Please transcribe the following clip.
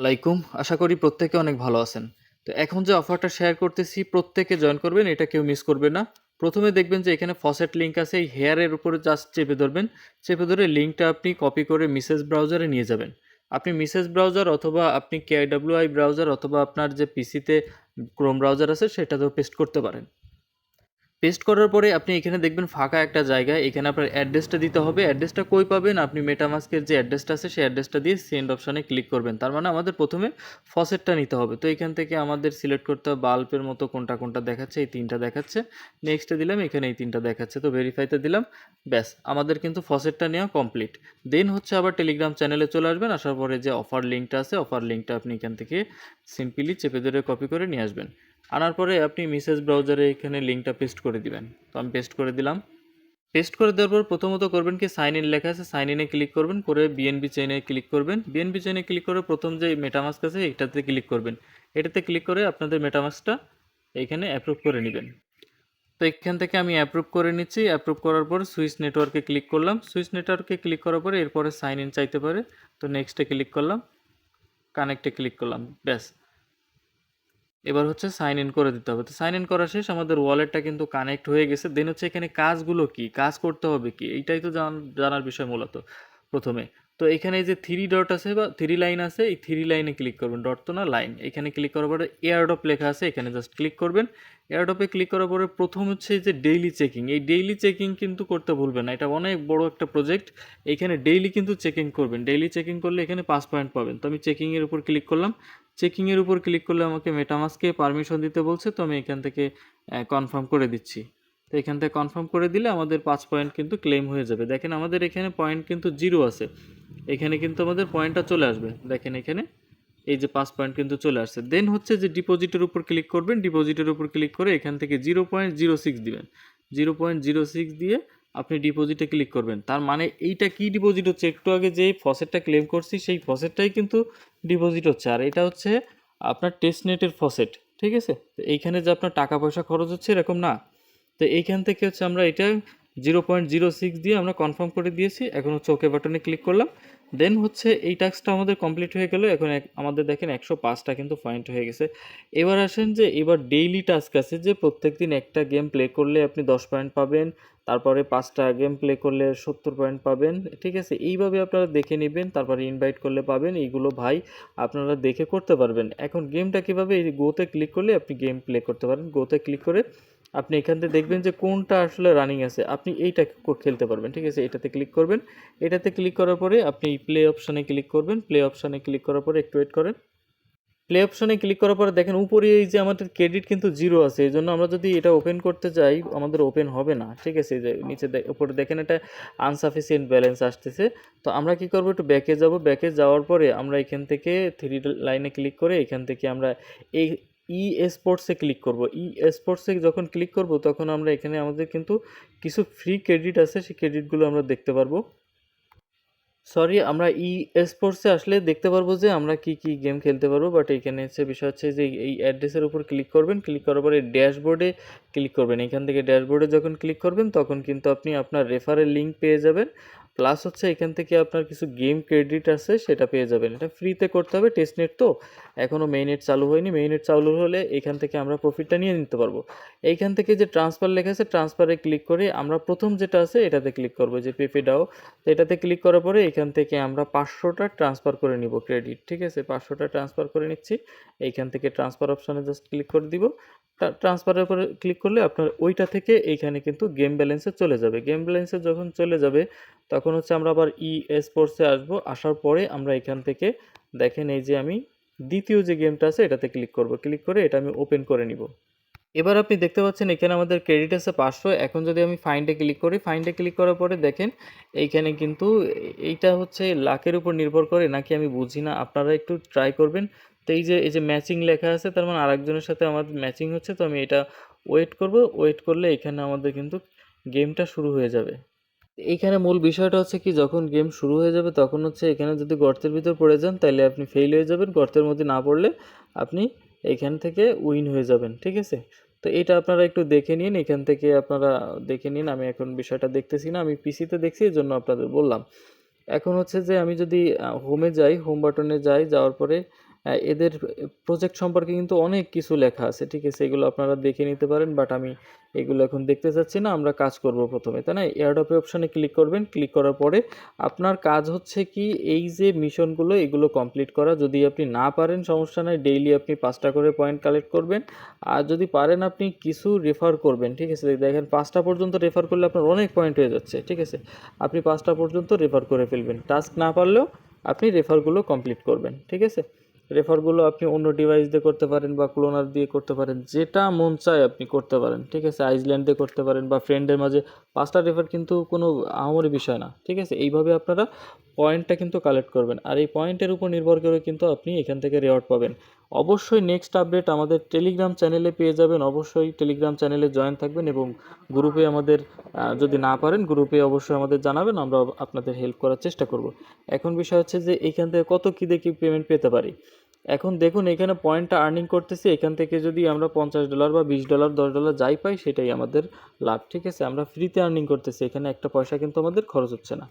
ওয়ালাইকুম। আশা করি প্রত্যেকে অনেক ভালো আছেন। তো এখন যে অফারটা শেয়ার করতেছি প্রত্যেকে জয়েন করবেন, এটা কেউ মিস করবেন না। প্রথমে দেখবেন যে এখানে ফসেট লিঙ্ক আছে, এই হেয়ারের উপরে জাস্ট চেপে ধরবেন। চেপে ধরে লিঙ্কটা আপনি কপি করে মিসেস ব্রাউজারে নিয়ে যাবেন। আপনি মিসেস ব্রাউজার অথবা আপনি কেডব্লিউআই ব্রাউজার অথবা আপনার যে পিসিতে ক্রোম ব্রাউজার আছে সেটাতেও পেস্ট করতে পারেন। পেস্ট করার পরে আপনি এখানে দেখবেন ফাঁকা একটা জায়গা, এখানে আপনার অ্যাড্রেসটা দিতে হবে। অ্যাড্রেসটা কই পাবেন? আপনি মেটামাস্কের যে অ্যাড্রেসটা আছে সেই অ্যাড্রেসটা দিয়ে সেন্ড অপশানে ক্লিক করবেন। তার মানে আমাদের প্রথমে ফসেটটা নিতে হবে। তো এখান থেকে আমাদের সিলেক্ট করতে হবে বাল্বের মতো কোনটা কোনটা দেখাচ্ছে, এই তিনটা দেখাচ্ছে। নেক্সটে দিলাম, এখানে এই তিনটা দেখাচ্ছে, তো ভেরিফাইতে দিলাম। ব্যাস, আমাদের কিন্তু ফসেটটা নেওয়া কমপ্লিট। দেন হচ্ছে আবার টেলিগ্রাম চ্যানেলে চলে আসবেন। আসার পরে যে অফার লিঙ্কটা আছে, অফার লিঙ্কটা আপনি এখান থেকে সিম্পলি চেপে ধরে কপি করে নিয়ে আসবেন। আনার পরে আপনি মিসেস ব্রাউজারে এখানে লিঙ্কটা পেস্ট করে দিবেন। তো আমি পেস্ট করে দিলাম। পেস্ট করে দেওয়ার পর প্রথমত করবেন কি, সাইন ইন লেখা আছে, সাইন ইনে ক্লিক করবেন, করে বিএনবি চেইনে ক্লিক করবেন। বিএনবি চেইনে ক্লিক করে প্রথম যে মেটামাস্ক আছে এটাতে ক্লিক করবেন। এটাতে ক্লিক করে আপনাদের মেটামাস্কটা এইখানে অ্যাপ্রুভ করে নেবেন। তো এখান থেকে আমি অ্যাপ্রুভ করে নিচ্ছি। অ্যাপ্রুভ করার পর সুইচ নেটওয়ার্কে ক্লিক করলাম। সুইচ নেটওয়ার্কে ক্লিক করার পরে এরপরে সাইন ইন চাইতে পারে, তো নেক্সটে ক্লিক করলাম, কানেক্টে ক্লিক করলাম। ব্যাস, এবার হচ্ছে সাইন ইন করে দিতে হবে। তো সাইন ইন করা শেষ, আমাদের ওয়ালেটটা কিন্তু কানেক্ট হয়ে গেছে। দেন হচ্ছে এখানে কাজগুলো কি, কাজ করতে হবে কি, এইটাই তো জানার বিষয় মূলত প্রথমে। তো এখানে এই যে থ্রি ডট আছে বা থ্রি লাইন আছে, এই থ্রি লাইনে ক্লিক করবেন, ডট তো না, লাইন। এখানে ক্লিক করার পরে এয়ারড্রপ লেখা আছে, এখানে জাস্ট ক্লিক করবেন। এয়ারড্রপে ক্লিক করার পরে প্রথম হচ্ছে এই যে ডেইলি চেকিং, এই ডেইলি চেকিং কিন্তু করতে ভুলবেন না, এটা অনেক বড় একটা প্রজেক্ট। এখানে ডেইলি কিন্তু চেকিং করবেন। ডেইলি চেকিং করলে এখানে 5 পয়েন্ট পাবেন। তো আমি চেকিংয়ের উপর ক্লিক করলাম। চেকিংয়ের উপর ক্লিক করলে আমাকে মেটামাস্কে পারমিশন দিতে বলছে, তো আমি এখান থেকে কনফার্ম করে দিচ্ছি। তো এখান থেকে কনফার্ম করে দিলে আমাদের 5 পয়েন্ট কিন্তু ক্লেম হয়ে যাবে। দেখেন আমাদের এখানে পয়েন্ট কিন্তু 0 আছে, এখানে কিন্তু আমাদের পয়েন্টটা চলে আসবে। দেখেন এখানে এই যে 5 পয়েন্ট কিন্তু চলে আসছে। দেন হচ্ছে যে ডিপোজিটের উপর ক্লিক করবেন। ডিপোজিটের উপর ক্লিক করে এখান থেকে 0.06 দিবেন। 0.06 দিয়ে আপনি ডিপোজিটে ক্লিক করবেন। তার মানে এইটা কি ডিপোজিট হচ্ছে, একটু আগে যেই ফসেটটা ক্লেম করছি সেই ফসেটটাই কিন্তু ডিপোজিট হচ্ছে। আর এটা হচ্ছে আপনার টেস্টনেটের ফসেট, ঠিক আছে? তো এইখানে যে আপনার টাকা পয়সা খরচ হচ্ছে এরকম না। তো এইখান থেকে হচ্ছে আমরা এটা 0.06 দিয়ে আমরা কনফার্ম করে দিয়েছি। এখন হচ্ছে ওকে বাটনে ক্লিক করলাম। দেন হচ্ছে এই টাস্কটা আমাদের কমপ্লিট হয়ে গেল। এখন আমাদের দেখেন 105টা কিন্তু পয়েন্ট হয়ে গেছে। এবার আসেন যে এবার ডেইলি টাস্ক আছে, যে প্রত্যেকদিন একটা গেম প্লে করলে আপনি 10 পয়েন্ট পাবেন, তারপরে 5টা গেম প্লে করলে 70 পয়েন্ট পাবেন, ঠিক আছে? এইভাবে আপনারা দেখে নেবেন, তারপরে ইনভাইট করলে পাবেন। এইগুলো ভাই আপনারা দেখে করতে পারবেন। এখন গেমটা কীভাবে, এই গোতে ক্লিক করলে আপনি গেম প্লে করতে পারেন। গোতে ক্লিক করে আপনি এখান থেকে দেখবেন যে কোনটা আসলে রানিং আছে, আপনি এইটা খেলতে পারবেন, ঠিক আছে? এটাতে ক্লিক করবেন। এটাতে ক্লিক করার পরে আপনি প্লে অপশানে ক্লিক করবেন। প্লে অপশানে ক্লিক করার পরে একটু ওয়েট করেন। প্লে অপশানে ক্লিক করার পরে দেখেন উপরে এই যে আমাদের ক্রেডিট কিন্তু 0 আছে, এই জন্য আমরা যদি এটা ওপেন করতে যাই আমাদের ওপেন হবে না, ঠিক আছে? এই যে নিচে উপরে দেখেন এটা আনসাফিসিয়েন্ট ব্যালেন্স আসতেছে। তো আমরা কি করব, একটু ব্যাকে যাব। ব্যাকে যাওয়ার পরে আমরা এখান থেকে থ্রি লাইনে ক্লিক করে এখান থেকে আমরা এই স্পোর্টসে ক্লিক করব। স্পোর্টসে যখন ক্লিক করব তখন আমরা এখানে আমাদের কিন্তু কিছু ফ্রি ক্রেডিট আছে, সেই ক্রেডিটগুলো আমরা দেখতে পারবো। সরি, আমরা স্পোর্টসে আসলে দেখতে পারবো যে আমরা কি কি গেম খেলতে পারবো। বাট এখানে হচ্ছে বিষয় হচ্ছে যে এই অ্যাড্রেসের উপর ক্লিক করবেন। ক্লিক করার পরে ড্যাশবোর্ডে ক্লিক করবেন। এখান থেকে ড্যাশবোর্ডে যখন ক্লিক করবেন তখন কিন্তু আপনি আপনার রেফারের লিঙ্ক পেয়ে যাবেন। প্লাস হচ্ছে এখান থেকে আপনার কিছু গেম ক্রেডিট আছে সেটা পেয়ে যাবেন। এটা ফ্রিতে করতে হবে, টেস্টনেট তো এখনও মেইনেট চালু হয়নি। মেইনেট চালু হলে এখান থেকে আমরা প্রফিটটা নিয়ে নিতে পারবো। এইখান থেকে যে ট্রান্সফার লেখা আছে, ট্রান্সফারে ক্লিক করে আমরা প্রথম যেটা আছে এটাতে ক্লিক করবো, যে পেপেডাও। তো এটাতে ক্লিক করার পরে এখান থেকে আমরা 500টা ট্রান্সফার করে নিব ক্রেডিট, ঠিক আছে? 500টা ট্রান্সফার করে নিচ্ছি। এইখান থেকে ট্রান্সফার অপশানে জাস্ট ক্লিক করে দিব। ট্রান্সফারের উপরে ক্লিক করলে আপনার ওইটা থেকে এইখানে কিন্তু গেম ব্যালেন্সে চলে যাবে। গেম ব্যালেন্সে যখন চলে যাবে তখন হচ্ছে আমরা আবার স্পোর্টসে আসবো। আসার পরে আমরা এখান থেকে দেখেন এই যে আমি দ্বিতীয় যে গেমটা আছে এটাতে ক্লিক করব। ক্লিক করে এটা আমি ওপেন করে নিব। এবার আপনি দেখতে পাচ্ছেন এখানে আমাদের ক্রেডিট আছে 500। এখন যদি আমি ফাইন্ডে ক্লিক করি, ফাইন্ডে ক্লিক করার পরে দেখেন এইখানে কিন্তু এইটা হচ্ছে লাকের উপর নির্ভর করে নাকি আমি বুঝি না, আপনারা একটু ট্রাই করবেন। তো এই যে ম্যাচিং লেখা আছে, তার মানে আরেকজনের সাথে আমাদের ম্যাচিং হচ্ছে। তো আমি এটা ওয়েট করব। ওয়েট করলে এখানে আমাদের কিন্তু গেমটা শুরু হয়ে যাবে। এইখানে মূল বিষয়টা হচ্ছে কি, যখন গেম শুরু হয়ে যাবে তখন হচ্ছে এখানে যদি গর্তের ভিতর পড়ে যান তাহলে আপনি ফেল হয়ে যাবেন। গর্তের মধ্যে না পড়লে আপনি এখান থেকে উইন হয়ে যাবেন, ঠিক আছে? তো এটা আপনারা একটু দেখে নিন, এখান থেকে আপনারা দেখে নিন। আমি এখন বিষয়টা দেখতেছি না, আমি পিসিতে দেখছি, এই জন্য আপনাদের বললাম। এখন হচ্ছে যে আমি যদি হোমে যাই, হোম বাটনে যাই, যাওয়ার পরে এদের প্রজেক্ট সম্পর্কে কিন্তু অনেক কিছু লেখা আছে, ঠিক আছে, এগুলো আপনারা দেখে নিতে পারেন, বাট আমি এগুলো এখন দেখতে চাচ্ছি না, আমরা কাজ করব প্রথমে, তাই না? এয়ারড্রপে অপশানে ক্লিক করবেন, ক্লিক করার পরে আপনার কাজ হচ্ছে কি এই যে মিশনগুলো এগুলো কমপ্লিট করা। যদি আপনি না পারেন সমস্যা নাই, ডেইলি আপনি 5টা করে পয়েন্ট কালেক্ট করবেন, আর যদি পারেন আপনি কিছু রেফার করবেন, ঠিক আছে? দেখেন 5টা পর্যন্ত রেফার করলে আপনার অনেক পয়েন্ট হয়ে যাচ্ছে, ঠিক আছে? আপনি 5টা পর্যন্ত রেফার করে ফেলবেন, টাস্ক না পারলেও আপনি রেফারগুলো কমপ্লিট করবেন, ঠিক আছে? রেফারগুলো আপনি অন্য ডিভাইস দিয়ে করতে পারেন বা ক্লোনার দিয়ে করতে পারেন, যেটা মন চায় আপনি করতে পারেন, ঠিক আছে? আইসল্যান্ড দিয়ে করতে পারেন বা ফ্রেন্ডের মাঝে 5টা রেফার কিন্তু কোনো আহামরি বিষয় না, ঠিক আছে? এইভাবে আপনারা পয়েন্টটা কিন্তু কালেক্ট করবেন, আর এই পয়েন্টের উপর নির্ভর করে কিন্তু আপনি এখান থেকে রেওয়ার্ড পাবেন। অবশ্যই নেক্সট আপডেট আমাদের টেলিগ্রাম চ্যানেলে পেয়ে যাবেন, অবশ্যই টেলিগ্রাম চ্যানেলে জয়েন থাকবেন এবং গ্রুপে আমাদের যদি না পারেন গ্রুপে অবশ্যই আমাদের জানাবেন, আমরা আপনাদের হেল্প করার চেষ্টা করব। এখন বিষয় হচ্ছে যে এইখান থেকে কত কী দিয়ে কি পেমেন্ট পেতে পারি। এখন দেখুন এখানে পয়েন্টটা আর্নিং করতেছি, এখান থেকে যদি আমরা $50 বা $20 $10 যাই পাই সেটাই আমাদের লাভ, ঠিক আছে? আমরা ফ্রিতে আর্নিং করতেছি, এখানে একটা পয়সা কিন্তু আমাদের খরচ হচ্ছে না।